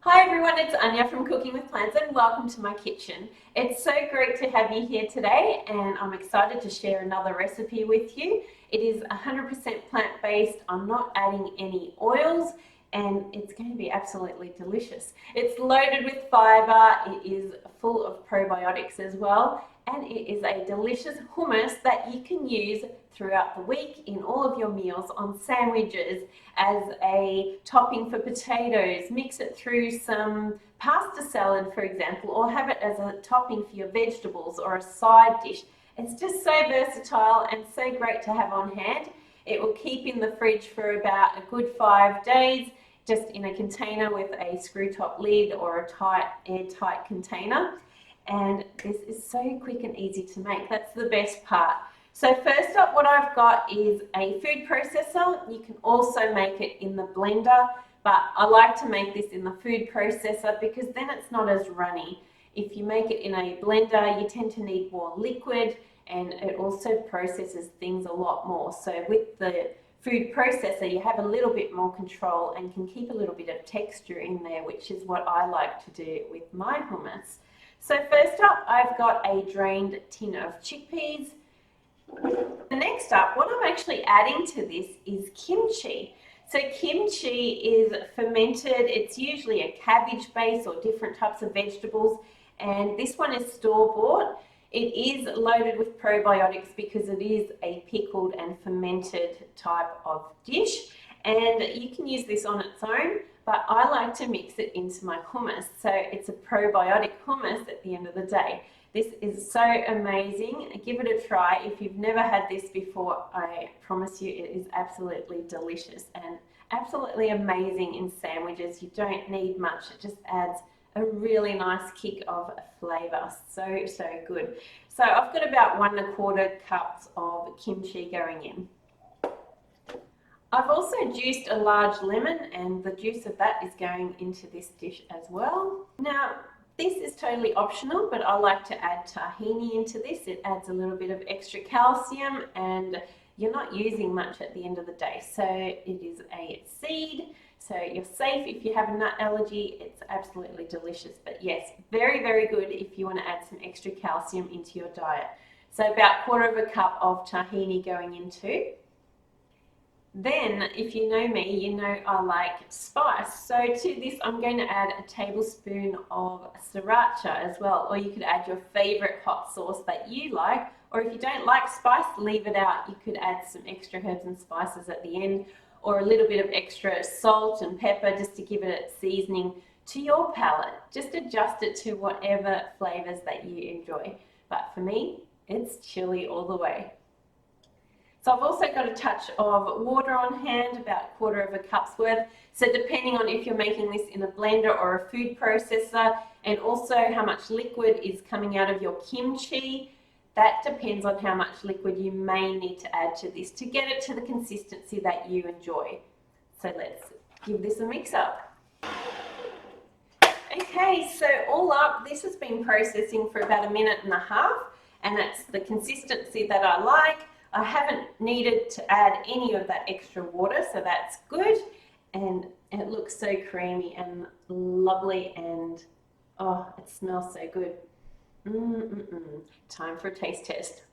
Hi everyone, it's Anya from Cooking with Plants and welcome to my kitchen. It's so great to have you here today and I'm excited to share another recipe with you. It is 100% plant-based. I'm not adding any oils and it's going to be absolutely delicious. It's loaded with fiber, it is full of probiotics as well, and it is a delicious hummus that you can use throughout the week in all of your meals, on sandwiches, as a topping for potatoes, mix it through some pasta salad, for example, or have it as a topping for your vegetables or a side dish. It's just so versatile and so great to have on hand. It will keep in the fridge for about a good 5 days, just in a container with a screw top lid or a tight, airtight container. And this is so quick and easy to make. That's the best part. So first up, what I've got is a food processor. You can also make it in the blender, but I like to make this in the food processor because then it's not as runny. If you make it in a blender, you tend to need more liquid and it also processes things a lot more. So with the food processor, you have a little bit more control and can keep a little bit of texture in there, which is what I like to do with my hummus. So first up, I've got a drained tin of chickpeas. Next up, what I'm actually adding to this is kimchi. So kimchi is fermented. It's usually a cabbage base or different types of vegetables, and this one is store-bought. It is loaded with probiotics because it is a pickled and fermented type of dish, and you can use this on its own, but I like to mix it into my hummus. So it's a probiotic hummus at the end of the day. This is so amazing. Give it a try. If you've never had this before, I promise you it is absolutely delicious and absolutely amazing in sandwiches. You don't need much. It just adds a really nice kick of flavor. So good. So I've got about 1 1/4 cups of kimchi going in. I've also juiced a large lemon and the juice of that is going into this dish as well. Now, this is totally optional, but I like to add tahini into this. It adds a little bit of extra calcium and you're not using much at the end of the day. So it is a seed, so you're safe if you have a nut allergy. It's absolutely delicious. But yes, very, very good if you want to add some extra calcium into your diet. So about 1/4 cup of tahini going in too. Then, if you know me, you know I like spice. So to this, I'm going to add a tablespoon of sriracha as well, or you could add your favorite hot sauce that you like, or if you don't like spice, leave it out. You could add some extra herbs and spices at the end, or a little bit of extra salt and pepper just to give it a seasoning to your palate. Just adjust it to whatever flavors that you enjoy. But for me, it's chili all the way. So I've also got a touch of water on hand, about 1/4 cup's worth. So depending on if you're making this in a blender or a food processor, and also how much liquid is coming out of your kimchi, that depends on how much liquid you may need to add to this to get it to the consistency that you enjoy. So let's give this a mix up. Okay, so all up, this has been processing for about 1.5 minutes, and that's the consistency that I like. I haven't needed to add any of that extra water, so that's good. And it looks so creamy and lovely, and oh, it smells so good. Time for a taste test.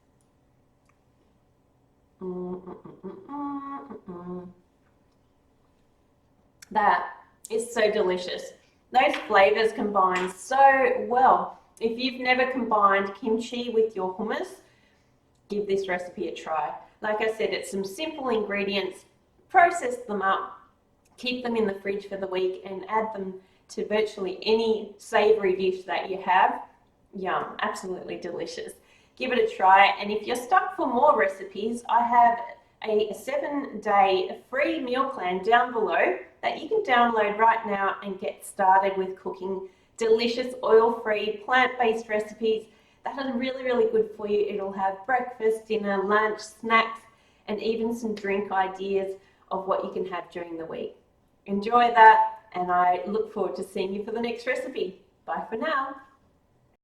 That is so delicious. Those flavors combine so well. If you've never combined kimchi with your hummus, give this recipe a try. Like I said, it's some simple ingredients. Process them up, keep them in the fridge for the week, and add them to virtually any savory dish that you have. Yum, absolutely delicious. Give it a try, and if you're stuck for more recipes, I have a 7-day free meal plan down below that you can download right now and get started with cooking delicious, oil-free, plant-based recipes that are really, really good for you. It'll have breakfast, dinner, lunch, snacks, and even some drink ideas of what you can have during the week. Enjoy that, and I look forward to seeing you for the next recipe. Bye for now.